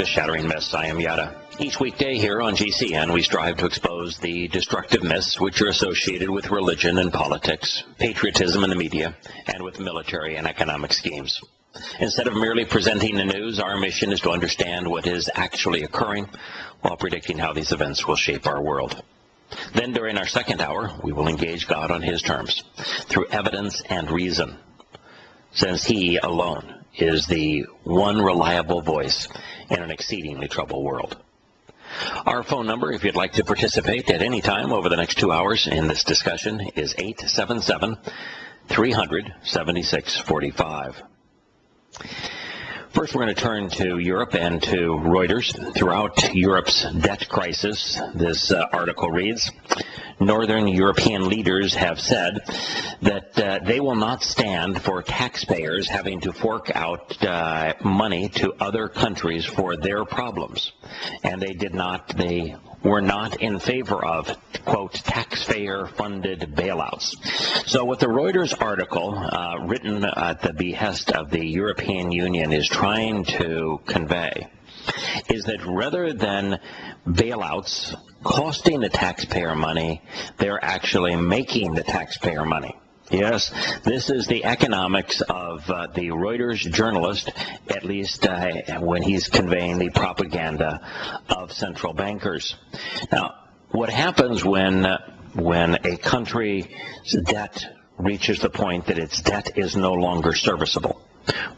Shattering Myths. I am Yada. Each weekday here on GCN, we strive to expose the destructive myths which are associated with religion and politics, patriotism in the media, and with military and economic schemes. Instead of merely presenting the news, our mission is to understand what is actually occurring while predicting how these events will shape our world. Then during our second hour, we will engage God on his terms, through evidence and reason, since he alone is the one reliable voice in an exceedingly troubled world. Our phone number, if you'd like to participate at any time over the next 2 hours in this discussion, is 877-300-7645. First, we're going to turn to Europe and to Reuters. Throughout Europe's debt crisis, this article reads, Northern European leaders have said that they will not stand for taxpayers having to fork out money to other countries for their problems. And they were not in favor of, quote, taxpayer-funded bailouts. So what the Reuters article, written at the behest of the European Union, is trying to convey is that rather than bailouts costing the taxpayer money, they're actually making the taxpayer money. Yes, this is the economics of the Reuters journalist, at least when he's conveying the propaganda of central bankers. Now, what happens when a country's debt reaches the point that its debt is no longer serviceable,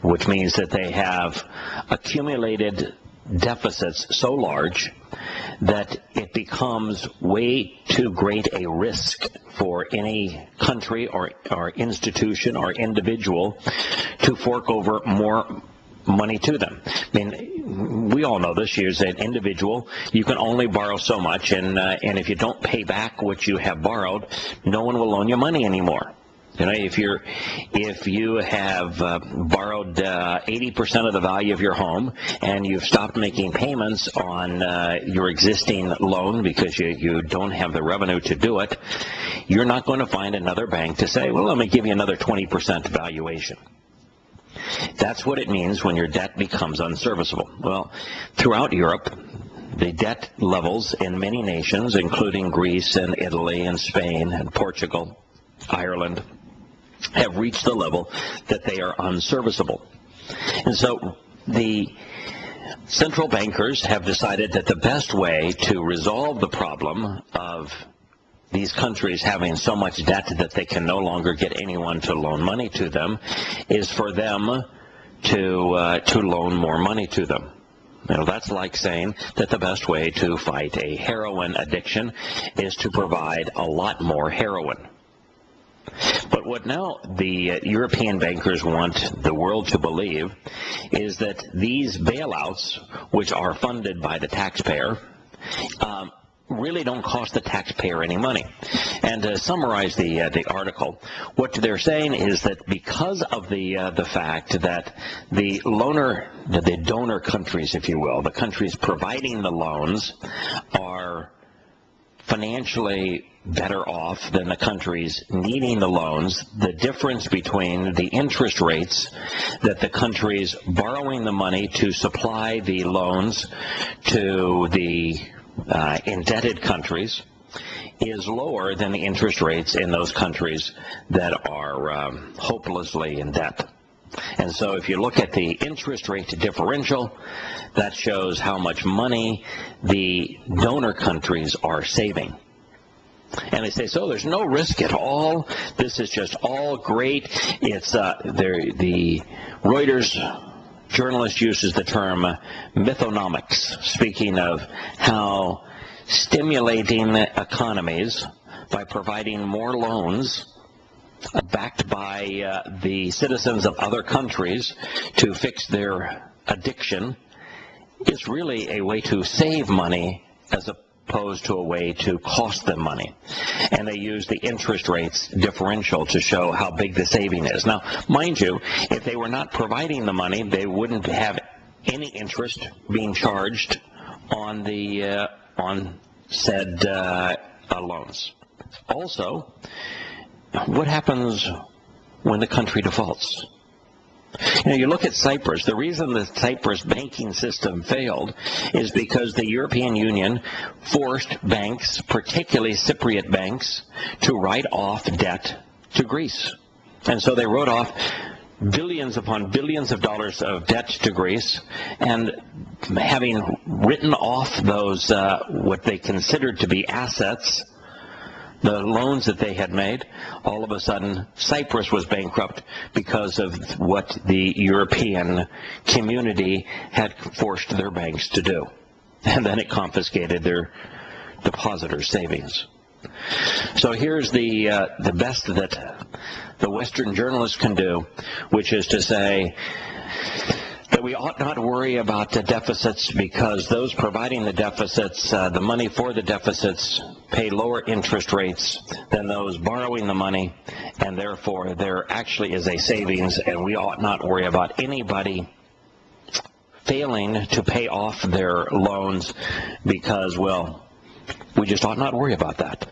which means that they have accumulated deficits so large that it becomes way too great a risk for any country or institution or individual to fork over more money to them. I mean, we all know this. As an individual, you can only borrow so much, and if you don't pay back what you have borrowed, no one will loan you money anymore. You know, if you have borrowed 80% of the value of your home and you've stopped making payments on your existing loan because you don't have the revenue to do it, you're not going to find another bank to say, well, let me give you another 20% valuation. That's what it means when your debt becomes unserviceable. Well, throughout Europe, the debt levels in many nations, including Greece and Italy and Spain and Portugal, Ireland, have reached the level that they are unserviceable. And so the central bankers have decided that the best way to resolve the problem of these countries having so much debt that they can no longer get anyone to loan money to them is for them to loan more money to them. You know, that's like saying that the best way to fight a heroin addiction is to provide a lot more heroin. But what now the European bankers want the world to believe is that these bailouts, which are funded by the taxpayer, really don't cost the taxpayer any money. And to summarize the article, what they're saying is that because of the fact that the donor countries, if you will, the countries providing the loans, are financially better off than the countries needing the loans, the difference between the interest rates that the countries borrowing the money to supply the loans to the indebted countries is lower than the interest rates in those countries that are hopelessly in debt. And so if you look at the interest rate differential, that shows how much money the donor countries are saving. And they say, so there's no risk at all. This is just all great. It's the Reuters journalist uses the term mythonomics, speaking of how stimulating economies by providing more loans backed by the citizens of other countries to fix their addiction is really a way to save money as opposed to a way to cost them money. And they use the interest rates differential to show how big the saving is. Now, mind you, if they were not providing the money, they wouldn't have any interest being charged on the on said loans. Also, what happens when the country defaults? You look at Cyprus. The reason the Cyprus banking system failed is because the European Union forced banks, particularly Cypriot banks, to write off debt to Greece. And so they wrote off billions upon billions of dollars of debt to Greece, and having written off those what they considered to be assets, the loans that they had made, all of a sudden Cyprus was bankrupt because of what the European community had forced their banks to do. And then it confiscated their depositors' savings. So here's the best that the Western journalists can do, which is to say that we ought not worry about the deficits because those providing the deficits, the money for the deficits, pay lower interest rates than those borrowing the money, and therefore there actually is a savings, and we ought not worry about anybody failing to pay off their loans because, well, we just ought not worry about that.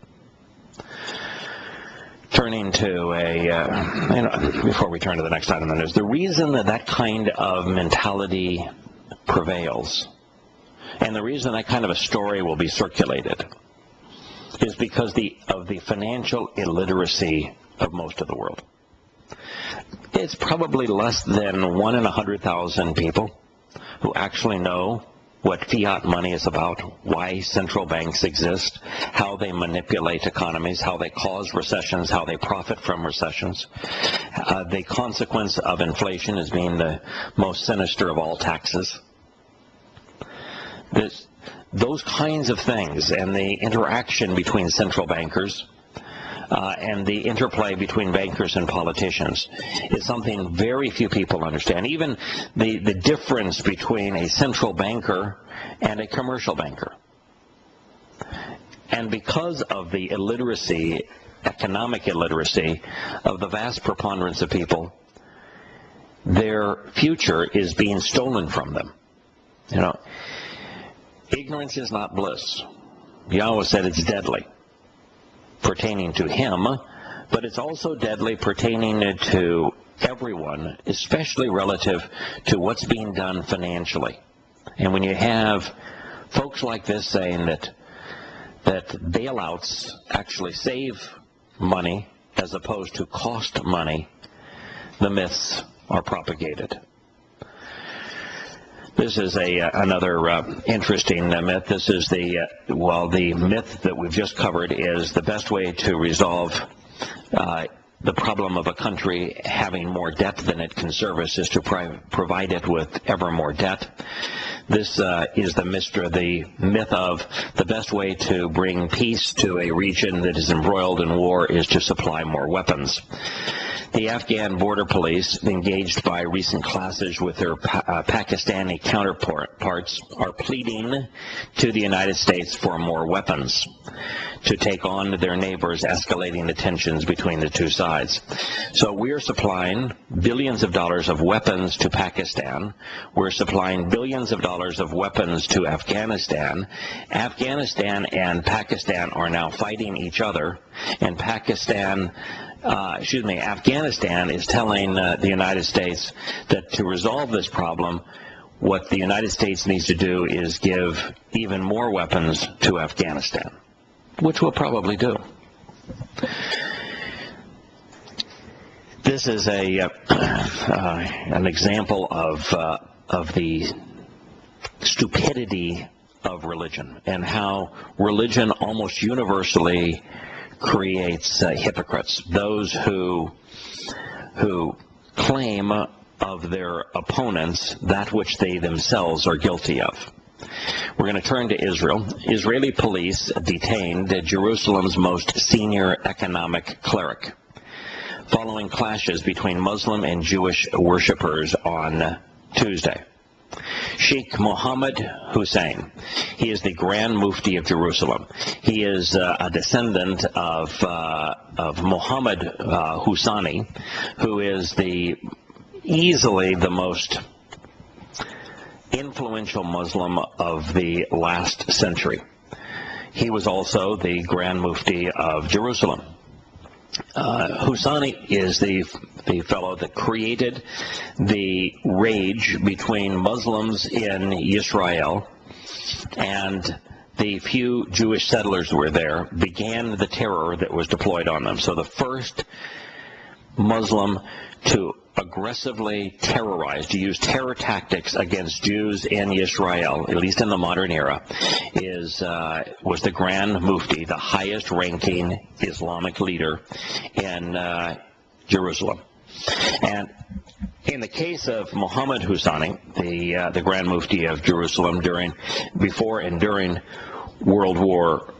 Turning to before we turn to the next item on the news, the reason that that kind of mentality prevails, and the reason that kind of a story will be circulated, is because of the financial illiteracy of most of the world. It's probably less than 1 in 100,000 people who actually know what fiat money is about, why central banks exist, how they manipulate economies, how they cause recessions, how they profit from recessions. The consequence of inflation as being the most sinister of all taxes. Those kinds of things, and the interaction between central bankers and the interplay between bankers and politicians is something very few people understand. Even the difference between a central banker and a commercial banker. And because of the illiteracy, economic illiteracy, of the vast preponderance of people, their future is being stolen from them. Ignorance is not bliss. Yahowah said it's deadly pertaining to him, but it's also deadly pertaining to everyone, especially relative to what's being done financially. And when you have folks like this saying that bailouts actually save money as opposed to cost money, the myths are propagated. This is another interesting myth. This is the myth that we've just covered is the best way to resolve the problem of a country having more debt than it can service is to provide it with ever more debt. This is the myth of the best way to bring peace to a region that is embroiled in war is to supply more weapons. The Afghan border police, engaged by recent clashes with their Pakistani counterparts, are pleading to the United States for more weapons to take on their neighbors, escalating the tensions between the two sides. So we're supplying billions of dollars of weapons to Pakistan. We're supplying billions of dollars of weapons to Afghanistan. Afghanistan and Pakistan are now fighting each other, and Afghanistan is telling the United States that to resolve this problem, what the United States needs to do is give even more weapons to Afghanistan, which we'll probably do. This is an example of the stupidity of religion and how religion almost universally creates hypocrites, those who claim of their opponents that which they themselves are guilty of. We're going to turn to Israel. Israeli police detained Jerusalem's most senior economic cleric following clashes between Muslim and Jewish worshippers on Tuesday. Sheikh Mohammed Hussein. He is the Grand Mufti of Jerusalem. He is a descendant of Mohammed Husseini, who is easily the most influential Muslim of the last century. He was also the Grand Mufti of Jerusalem. Husani is the fellow that created the rage between Muslims in Israel and the few Jewish settlers who were there, began the terror that was deployed on them. So the first Muslim to aggressively terrorize, to use terror tactics against Jews in Israel, at least in the modern era, was the Grand Mufti, the highest-ranking Islamic leader in Jerusalem. And in the case of Muhammad Husani, the Grand Mufti of Jerusalem before and during World War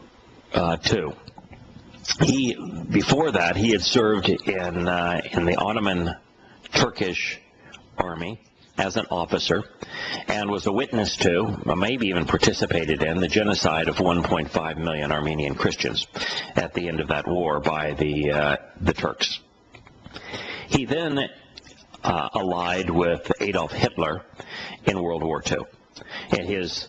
II, before that, he had served in the Ottoman Turkish army as an officer and was a witness to, maybe even participated in, the genocide of 1.5 million Armenian Christians at the end of that war by the Turks. He then allied with Adolf Hitler in World War II. And his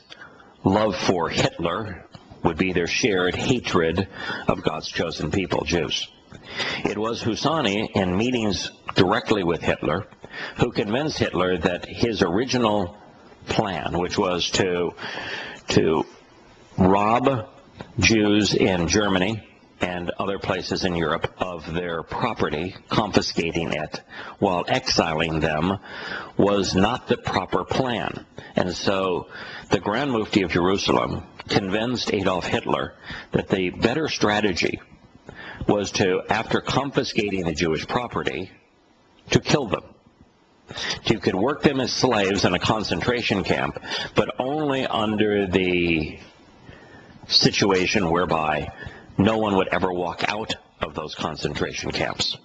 love for Hitler would be their shared hatred of God's chosen people, Jews. It was Husani, in meetings directly with Hitler, who convinced Hitler that his original plan, which was to rob Jews in Germany and other places in Europe of their property, confiscating it, while exiling them, was not the proper plan. And so the Grand Mufti of Jerusalem convinced Adolf Hitler that the better strategy was to, after confiscating the Jewish property, to kill them. You could work them as slaves in a concentration camp, but only under the situation whereby no one would ever walk out of those concentration camps.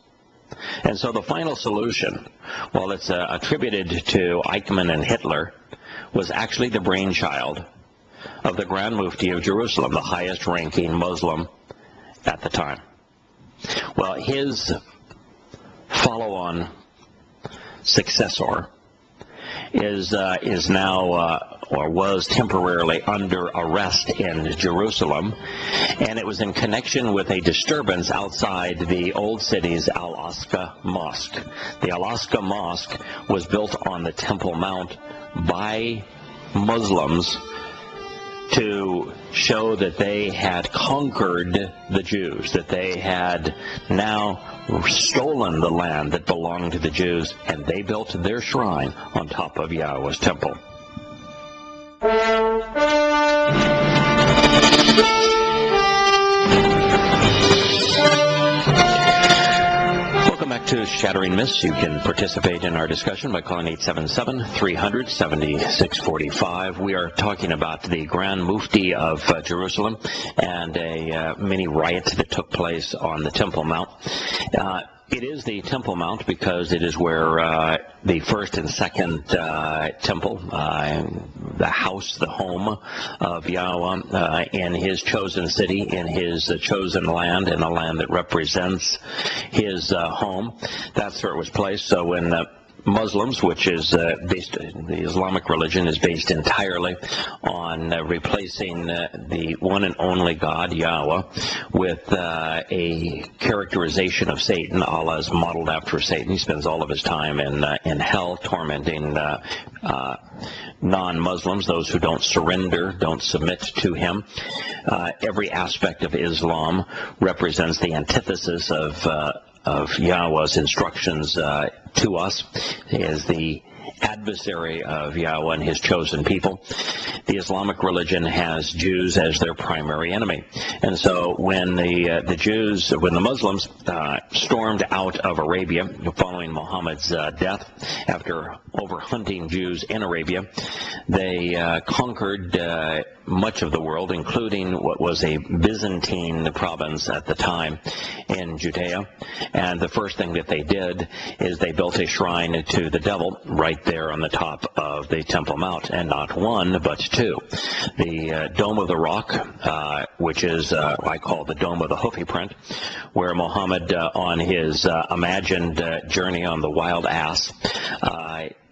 And so the final solution, while it's attributed to Eichmann and Hitler, was actually the brainchild of the Grand Mufti of Jerusalem, the highest-ranking Muslim at the time. Well, his follow-on successor is now or was temporarily under arrest in Jerusalem, and it was in connection with a disturbance outside the old city's Al-Aqsa Mosque. The Al-Aqsa Mosque was built on the Temple Mount by Muslims to show that they had conquered the Jews, that they had now stolen the land that belonged to the Jews, and they built their shrine on top of Yahowah's temple. Welcome back to Shattering Myths. You can participate in our discussion by calling 877-300-7645. We are talking about the Grand Mufti of Jerusalem and a mini riot that took place on the Temple Mount. It is the Temple Mount because it is where the first and second temple, the house, the home of Yahowah in his chosen city, in his chosen land, in a land that represents his home. That's where it was placed. So when Muslims, which is the Islamic religion is based entirely on replacing the one and only God, Yahowah, with a characterization of Satan. Allah is modeled after Satan. He spends all of his time in hell tormenting non-Muslims, those who don't surrender, don't submit to him. Every aspect of Islam represents the antithesis of Yahowah's instructions to us. He is the adversary of Yahowah and his chosen people. The Islamic religion has Jews as their primary enemy. And so when the Muslims stormed out of Arabia following Muhammad's death, after overhunting Jews in Arabia, they conquered much of the world, including what was a Byzantine province at the time in Judea. And the first thing that they did is they built a shrine to the devil right there on the top of the Temple Mount, and not one, but two. The Dome of the Rock, which is, I call the Dome of the Hoofy Print, where Muhammad, on his imagined journey on the wild ass,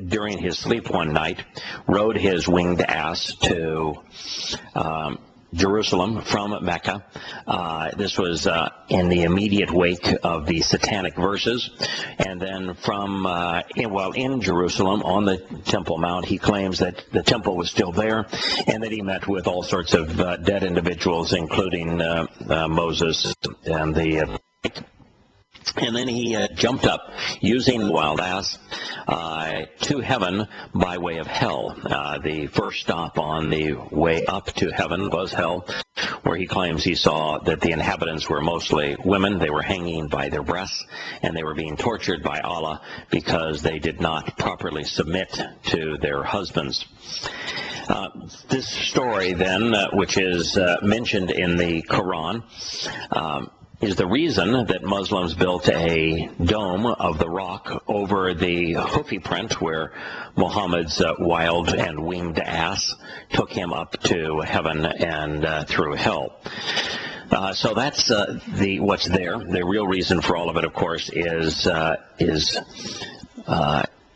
during his sleep one night, rode his winged ass to Jerusalem from Mecca. This was in the immediate wake of the Satanic verses. And then from, in Jerusalem on the Temple Mount, he claims that the temple was still there and that he met with all sorts of dead individuals, including Moses and the and then he jumped up using the wild ass to heaven by way of hell. The first stop on the way up to heaven was hell, where he claims he saw that the inhabitants were mostly women. They were hanging by their breasts, and they were being tortured by Allah because they did not properly submit to their husbands. This story, then, which is mentioned in the Quran, is the reason that Muslims built a dome of the rock over the Hufi print where Muhammad's wild and winged ass took him up to heaven and through hell. So that's what's there. The real reason for all of it, of course, is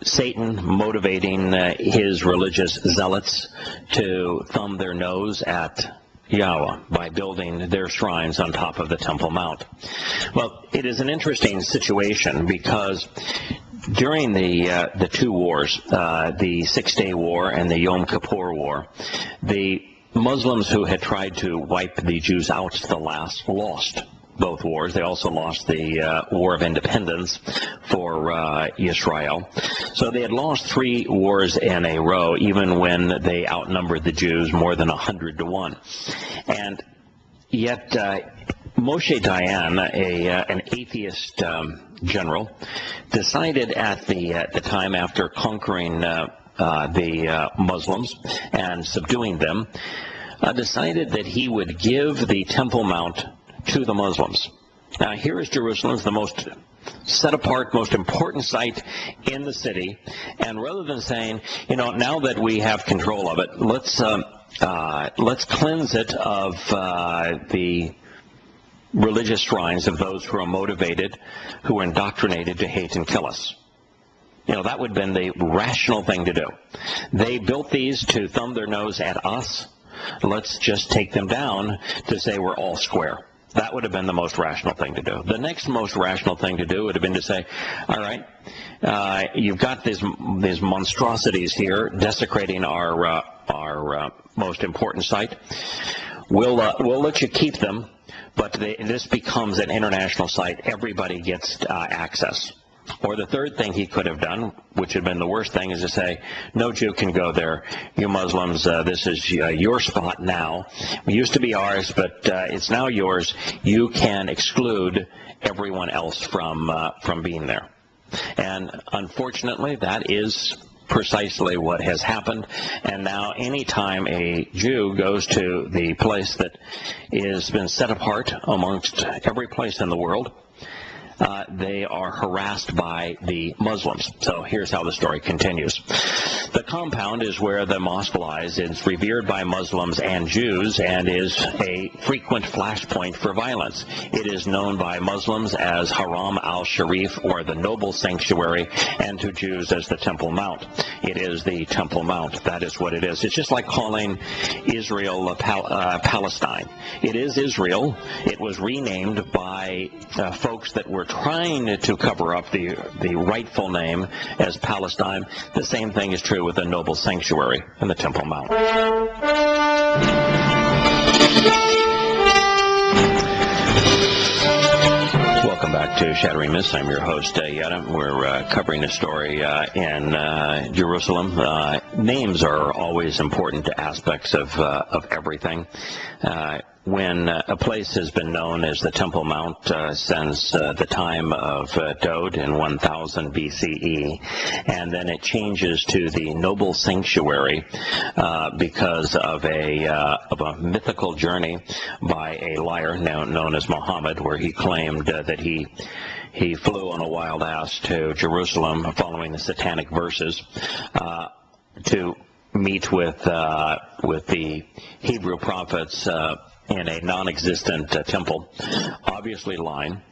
Satan motivating his religious zealots to thumb their nose at Yahowah by building their shrines on top of the Temple Mount. Well, it is an interesting situation because during the two wars, the Six-Day War and the Yom Kippur War, the Muslims who had tried to wipe the Jews out to the last lost both wars. They also lost the War of Independence for Israel. So they had lost 3 wars in a row, even when they outnumbered the Jews more than 100 to 1. And yet Moshe Dayan, an atheist general, decided at the time after conquering the Muslims and subduing them, decided that he would give the Temple Mount to the Muslims. Now, here is Jerusalem, it's the most set apart, most important site in the city, and rather than saying, now that we have control of it, let's cleanse it of the religious shrines of those who are motivated, who are indoctrinated to hate and kill us. That would have been the rational thing to do. They built these to thumb their nose at us. Let's just take them down to say we're all square. That would have been the most rational thing to do. The next most rational thing to do would have been to say, all right, you've got these monstrosities here desecrating our most important site. We'll let you keep them, but this becomes an international site. Everybody gets access. Or the third thing he could have done, which had been the worst thing, is to say, no Jew can go there. You Muslims, this is your spot now. It used to be ours, but it's now yours. You can exclude everyone else from being there. And unfortunately, that is precisely what has happened. And now anytime a Jew goes to the place that has been set apart amongst every place in the world, they are harassed by the Muslims. So here's how the story continues. The compound is where the mosque lies. It's revered by Muslims and Jews and is a frequent flashpoint for violence. It is known by Muslims as Haram al-Sharif, or the Noble Sanctuary, and to Jews as the Temple Mount. It is the Temple Mount. That is what it is. It's just like calling Israel Palestine. It is Israel. It was renamed by folks that were trying to cover up the rightful name as Palestine. The same thing is true with the Noble Sanctuary and the Temple Mount. Welcome back to Shattering Myths. I'm your host, Yada. We're covering a story in Jerusalem. Names are always important to aspects of everything. When a place has been known as the Temple Mount since the time of Dode in 1000 BCE, and then it changes to the Noble Sanctuary because of a mythical journey by a liar known as Muhammad, where he claimed that he flew on a wild ass to Jerusalem following the Satanic verses to meet with the Hebrew prophets in a non-existent temple, obviously lying.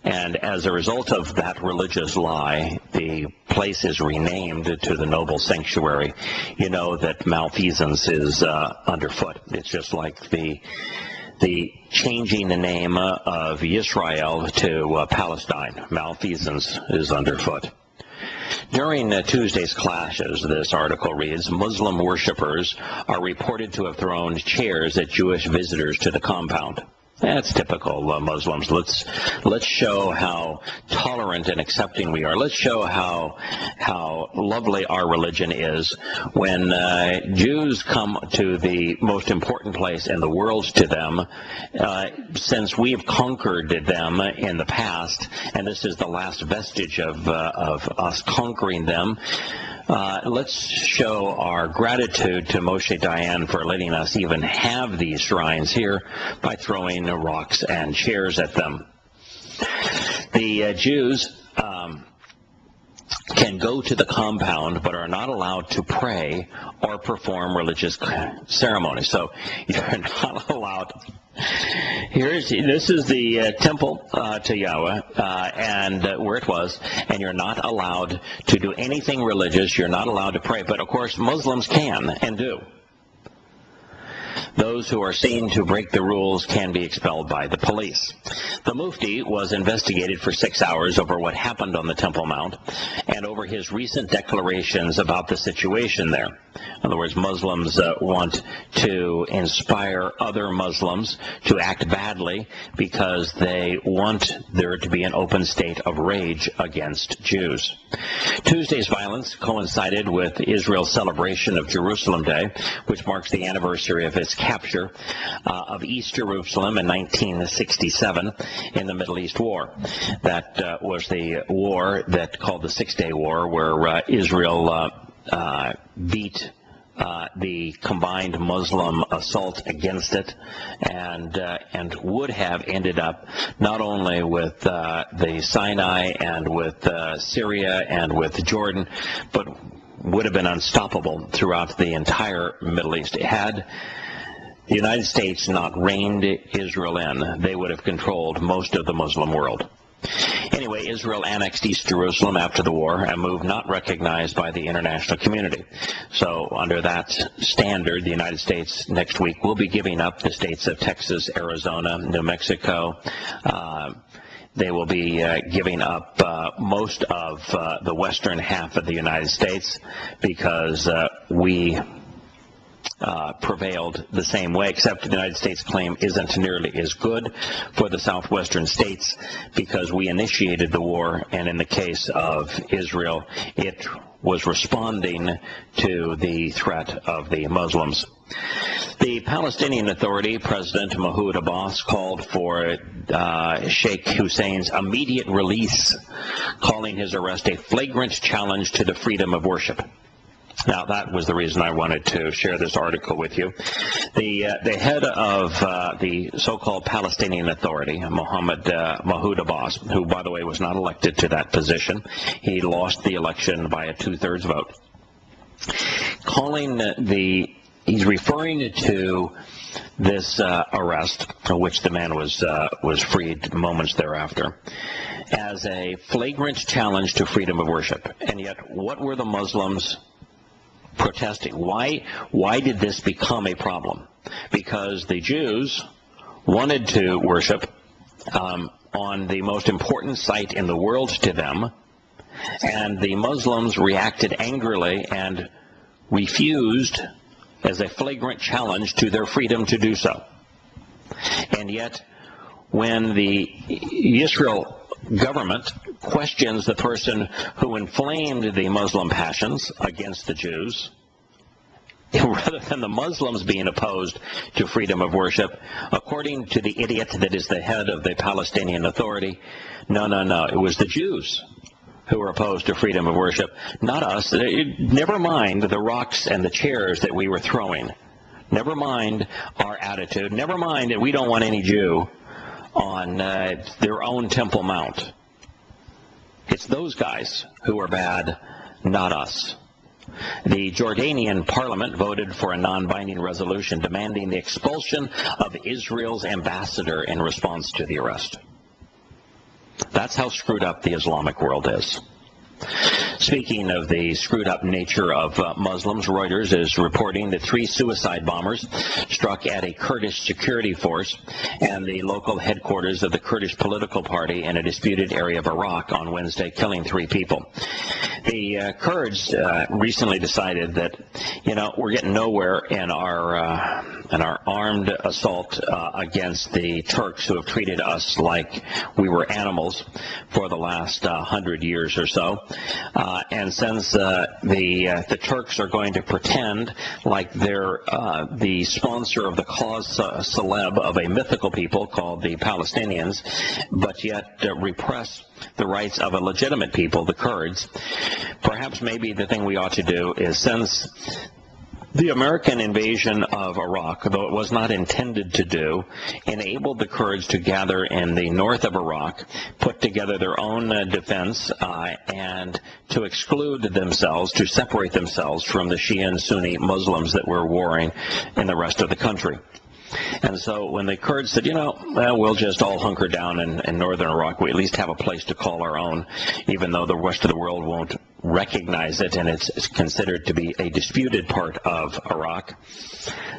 And as a result of that religious lie, the place is renamed to the noble sanctuary, you know that malfeasance is underfoot. It's just like the changing the name of Israel to Palestine. Malfeasance is underfoot. During Tuesday's clashes, this article reads, Muslim worshippers are reported to have thrown chairs at Jewish visitors to the compound. That's typical Muslims. Let's show how tolerant and accepting we are. Let's show how lovely our religion is. When Jews come to the most important place in the world to them, since we've conquered them in the past, and this is the last vestige of us conquering them, let's show our gratitude to Moshe Dayan for letting us even have these shrines here by throwing rocks and chairs at them. The Jews can go to the compound but are not allowed to pray or perform religious ceremonies. So you're not allowed. This is the temple to Yahowah, and where it was, and you're not allowed to do anything religious. You're not allowed to pray, but of course Muslims can and do. Those who are seen to break the rules can be expelled by the police. The Mufti was investigated for 6 hours over what happened on the Temple Mount and over his recent declarations about the situation there. In other words, Muslims want to inspire other Muslims to act badly because they want there to be an open state of rage against Jews. Tuesday's violence coincided with Israel's celebration of Jerusalem Day, which marks the anniversary of its capture of East Jerusalem in 1967 in the Middle East War. That was the war that called the Six-Day War, where Israel beat the combined Muslim assault against it, and would have ended up not only with the Sinai and with Syria and with Jordan, but would have been unstoppable throughout the entire Middle East. Had the United States not reined Israel in, they would have controlled most of the Muslim world. Anyway, Israel annexed East Jerusalem after the war, a move not recognized by the international community. So under that standard, the United States next week will be giving up the states of Texas, Arizona, New Mexico. They will be giving up most of the western half of the United States because we prevailed the same way, except the United States claim isn't nearly as good for the southwestern states because we initiated the war, and in the case of Israel, it was responding to the threat of the Muslims. The Palestinian Authority President Mahmoud Abbas called for Sheikh Hussein's immediate release, calling his arrest a flagrant challenge to the freedom of worship. Now, that was the reason I wanted to share this article with you. The head of the so-called Palestinian Authority, Mahmoud Abbas, who, by the way, was not elected to that position. He lost the election by a 2/3 vote. He's referring to this arrest, which the man was freed moments thereafter, as a flagrant challenge to freedom of worship. And yet, what were the Muslims protesting? Why did this become a problem? Because the Jews wanted to worship on the most important site in the world to them, and the Muslims reacted angrily and refused as a flagrant challenge to their freedom to do so. And yet, when the Israel government questions the person who inflamed the Muslim passions against the Jews, rather than the Muslims being opposed to freedom of worship, according to the idiot that is the head of the Palestinian Authority, no, it was the Jews who were opposed to freedom of worship, not us. Never mind the rocks and the chairs that we were throwing. Never mind our attitude. Never mind that we don't want any Jew on their own Temple Mount. It's those guys who are bad, not us. The Jordanian parliament voted for a non-binding resolution demanding the expulsion of Israel's ambassador in response to the arrest. That's how screwed up the Islamic world is. Speaking of the screwed-up nature of Muslims, Reuters is reporting that 3 suicide bombers struck at a Kurdish security force and the local headquarters of the Kurdish political party in a disputed area of Iraq on Wednesday, killing 3 people. The Kurds recently decided that, we're getting nowhere in our armed assault against the Turks, who have treated us like we were animals for the last 100 years or so. And since the Turks are going to pretend like they're the sponsor of the cause celeb of a mythical people called the Palestinians, but yet repress the rights of a legitimate people, the Kurds, perhaps maybe the thing we ought to do is, since the American invasion of Iraq, though it was not intended to do, enabled the Kurds to gather in the north of Iraq, put together their own defense, and to exclude themselves, to separate themselves from the Shia and Sunni Muslims that were warring in the rest of the country. And so when the Kurds said, we'll just all hunker down in northern Iraq, we at least have a place to call our own, even though the rest of the world won't recognize it, and it's considered to be a disputed part of Iraq.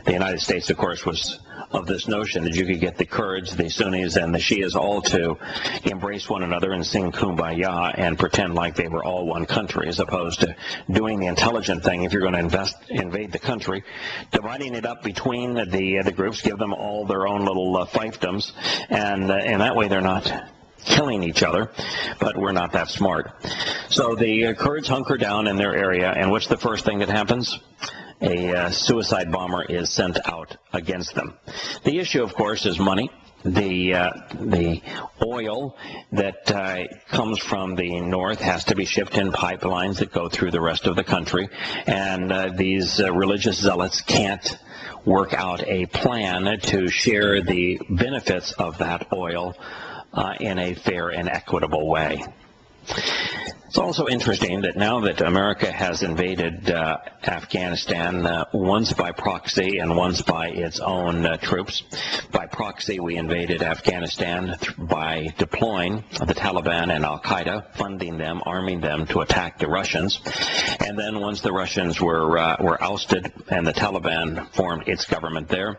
The United States, of course, was of this notion that you could get the Kurds, the Sunnis, and the Shias all to embrace one another and sing Kumbaya and pretend like they were all one country, as opposed to doing the intelligent thing. If you're going to invade the country, dividing it up between the groups, give them all their own little fiefdoms, and that way they're not killing each other, but we're not that smart. So the Kurds hunker down in their area, and what's the first thing that happens? A suicide bomber is sent out against them. The issue, of course, is money. The oil that comes from the north has to be shipped in pipelines that go through the rest of the country, and these religious zealots can't work out a plan to share the benefits of that oil in a fair and equitable way. It's also interesting that now that America has invaded Afghanistan, once by proxy and once by its own troops. By proxy, we invaded Afghanistan by deploying the Taliban and al-Qaeda, funding them, arming them to attack the Russians. And then once the Russians were ousted and the Taliban formed its government there,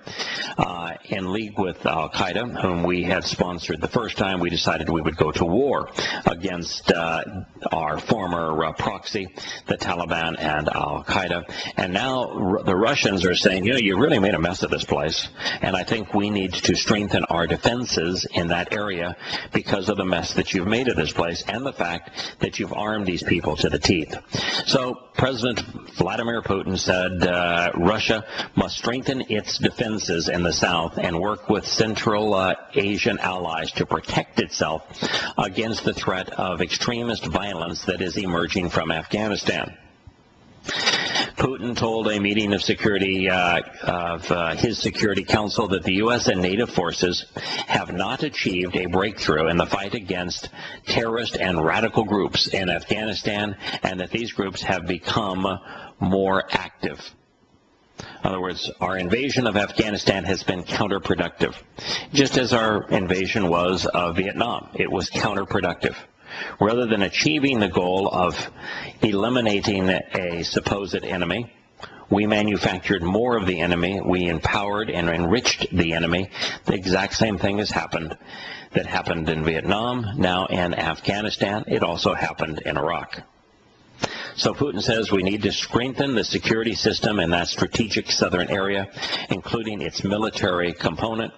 in league with al-Qaeda, whom we had sponsored the first time, we decided we would go to war against our former proxy, the Taliban and al-Qaeda. And now the Russians are saying, you really made a mess of this place, and I think we need to strengthen our defenses in that area because of the mess that you've made of this place and the fact that you've armed these people to the teeth. So President Vladimir Putin said Russia must strengthen its defenses in the south and work with Central Asian allies to protect itself against the threat of extremist violence that is emerging from Afghanistan. Putin told a meeting of his Security Council that the U.S. and NATO forces have not achieved a breakthrough in the fight against terrorist and radical groups in Afghanistan, and that these groups have become more active. In other words, our invasion of Afghanistan has been counterproductive, just as our invasion was of Vietnam. It was counterproductive. Rather than achieving the goal of eliminating a supposed enemy, we manufactured more of the enemy. We empowered and enriched the enemy. The exact same thing has happened that happened in Vietnam, now in Afghanistan. It also happened in Iraq. So Putin says we need to strengthen the security system in that strategic southern area, including its military component.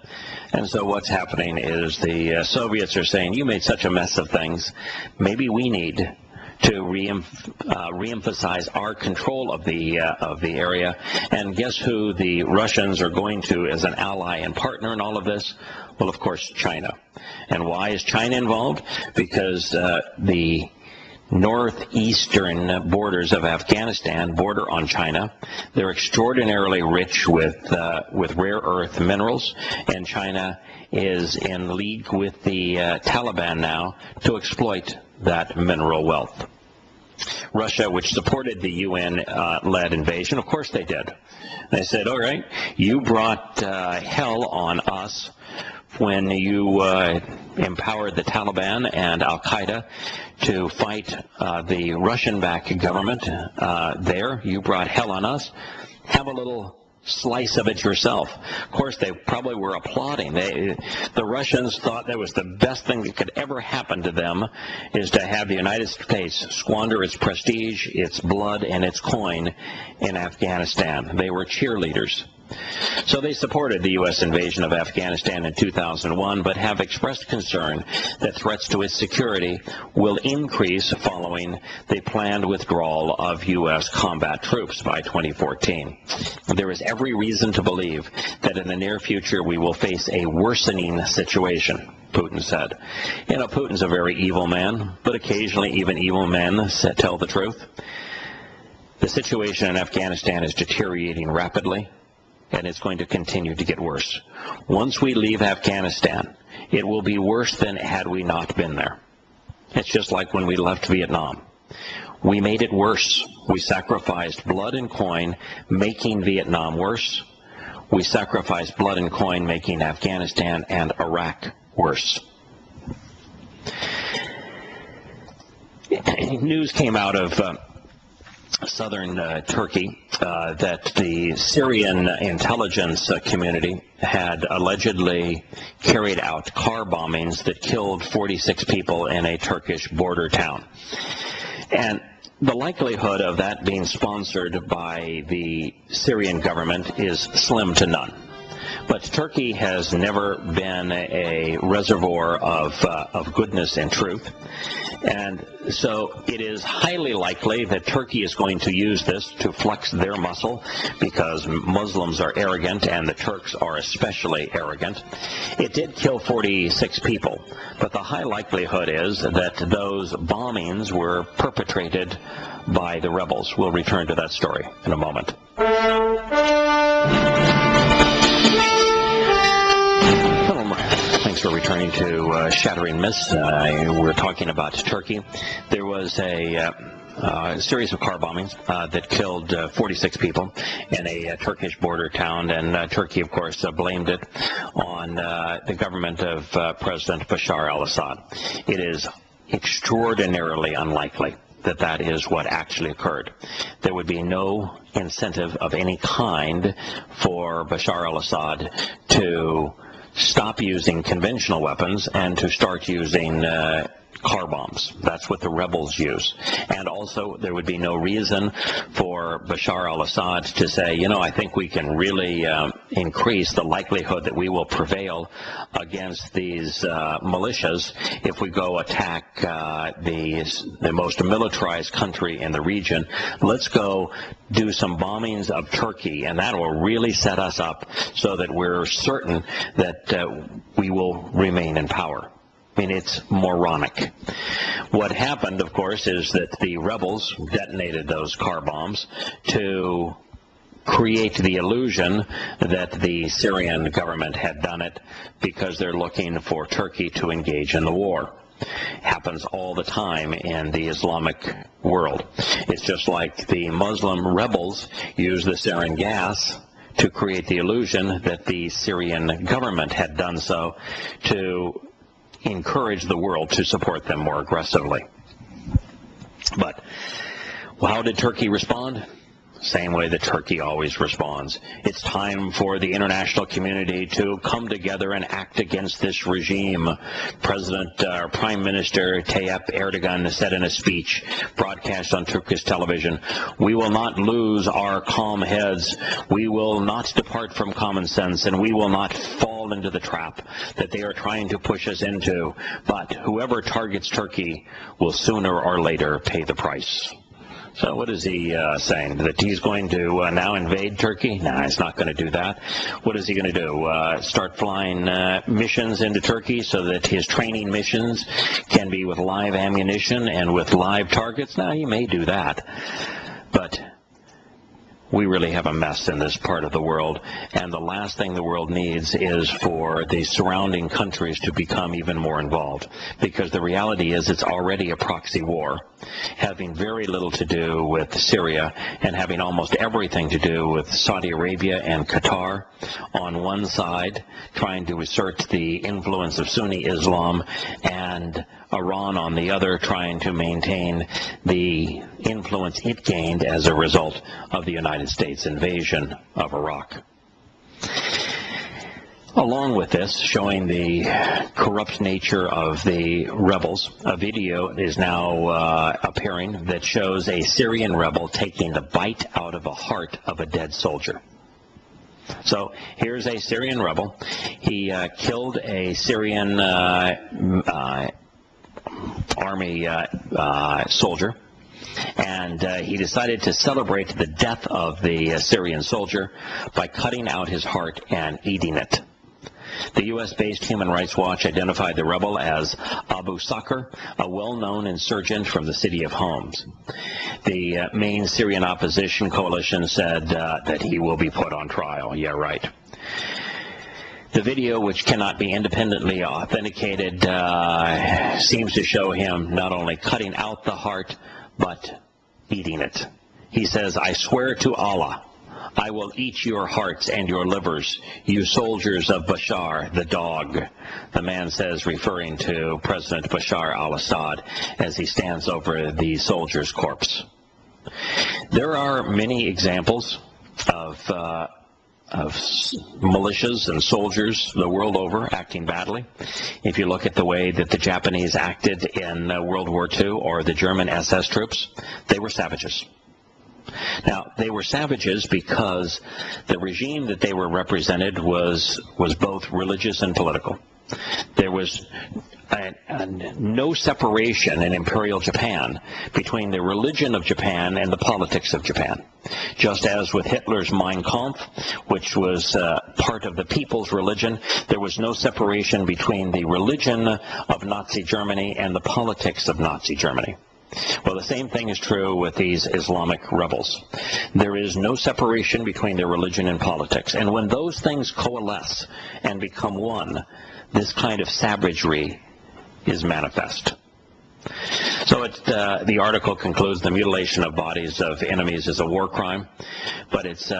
And so what's happening is the Soviets are saying, you made such a mess of things, maybe we need to reemphasize our control of the area. And guess who the Russians are going to as an ally and partner in all of this? Well, of course, China. And why is China involved? Because the northeastern borders of Afghanistan border on China. They're extraordinarily rich with rare earth minerals, and China is in league with the Taliban now to exploit that mineral wealth. Russia, which supported the UN-led invasion, of course they did. They said, all right, you brought hell on us when you empowered the Taliban and al-Qaeda to fight the Russian-backed government there. You brought hell on us. Have a little slice of it yourself. Of course, they probably were applauding. The Russians thought that was the best thing that could ever happen to them, is to have the United States squander its prestige, its blood, and its coin in Afghanistan. They were cheerleaders. So they supported the U.S. invasion of Afghanistan in 2001, but have expressed concern that threats to its security will increase following the planned withdrawal of U.S. combat troops by 2014. There is every reason to believe that in the near future we will face a worsening situation, Putin said. You know, Putin's a very evil man, but occasionally even evil men tell the truth. The situation in Afghanistan is deteriorating rapidly, and it's going to continue to get worse. Once we leave Afghanistan, it will be worse than had we not been there. It's just like when we left Vietnam. We made it worse. We sacrificed blood and coin, making Vietnam worse. We sacrificed blood and coin, making Afghanistan and Iraq worse. News came out of southern Turkey that the Syrian intelligence community had allegedly carried out car bombings that killed 46 people in a Turkish border town. And the likelihood of that being sponsored by the Syrian government is slim to none. But Turkey has never been a reservoir of goodness and truth. And so it is highly likely that Turkey is going to use this to flex their muscle, because Muslims are arrogant and the Turks are especially arrogant. It did kill 46 people, but the high likelihood is that those bombings were perpetrated by the rebels. We'll return to that story in a moment. Thanks for returning to Shattering Myths. We're talking about Turkey. There was a series of car bombings that killed 46 people in a Turkish border town, and Turkey, of course, blamed it on the government of President Bashar al-Assad. It is extraordinarily unlikely that that is what actually occurred. There would be no incentive of any kind for Bashar al-Assad to stop using conventional weapons and to start using car bombs. That's what the rebels use. And also, there would be no reason for Bashar al-Assad to say, you know, I think we can really increase the likelihood that we will prevail against these militias if we go attack the most militarized country in the region. Let's go do some bombings of Turkey, and that will really set us up so that we're certain that we will remain in power. I mean, it's moronic. What happened, of course, is that the rebels detonated those car bombs to create the illusion that the Syrian government had done it because they're looking for Turkey to engage in the war. Happens all the time in the Islamic world. It's just like the Muslim rebels use the sarin gas to create the illusion that the Syrian government had done so to encourage the world to support them more aggressively. But how did Turkey respond? Same way that Turkey always responds. It's time for the international community to come together and act against this regime. Prime Minister Tayyip Erdogan said in a speech broadcast on Turkish television, "We will not lose our calm heads. We will not depart from common sense, and we will not fall into the trap that they are trying to push us into. But whoever targets Turkey will sooner or later pay the price." So what is he saying? That he's going to now invade Turkey? No, he's not going to do that. What is he going to do? Start flying missions into Turkey so that his training missions can be with live ammunition and with live targets? No, he may do that. But we really have a mess in this part of the world, and the last thing the world needs is for the surrounding countries to become even more involved, because the reality is it's already a proxy war, having very little to do with Syria and having almost everything to do with Saudi Arabia and Qatar on one side, trying to assert the influence of Sunni Islam, and Iran on the other, trying to maintain the influence it gained as a result of the United States invasion of Iraq. Along with this, showing the corrupt nature of the rebels, a video is now appearing that shows a Syrian rebel taking the bite out of the heart of a dead soldier. So here's a Syrian rebel. He killed a Syrian army soldier, and he decided to celebrate the death of the Syrian soldier by cutting out his heart and eating it. The U.S.-based Human Rights Watch identified the rebel as Abu Sakr, a well-known insurgent from the city of Homs. The main Syrian opposition coalition said that he will be put on trial. Yeah, right. The video, which cannot be independently authenticated, seems to show him not only cutting out the heart, but eating it. He says, "I swear to Allah, I will eat your hearts and your livers, you soldiers of Bashar, the dog," the man says, referring to President Bashar al-Assad as he stands over the soldier's corpse. There are many examples of militias and soldiers the world over acting badly. If you look at the way that the Japanese acted in World War II or the German SS troops, they were savages. Now, they were savages because the regime that they were represented was both religious and political. There was no separation in Imperial Japan between the religion of Japan and the politics of Japan. Just as with Hitler's Mein Kampf, which was part of the people's religion, there was no separation between the religion of Nazi Germany and the politics of Nazi Germany. Well, the same thing is true with these Islamic rebels. There is no separation between their religion and politics. And when those things coalesce and become one, this kind of savagery is manifest. So the article concludes the mutilation of bodies of enemies is a war crime, but it's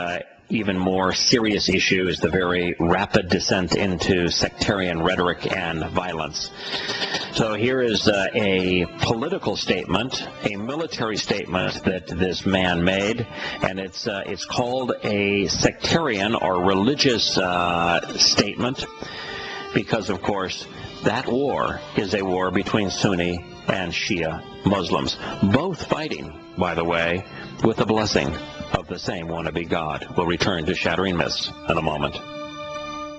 even more serious issue is the very rapid descent into sectarian rhetoric and violence. So here is a political statement, a military statement that this man made, and it's called a sectarian or religious statement because, of course, that war is a war between Sunni and Shia Muslims, both fighting, by the way, with the blessing of the same wannabe God. We'll return to Shattering Myths in a moment.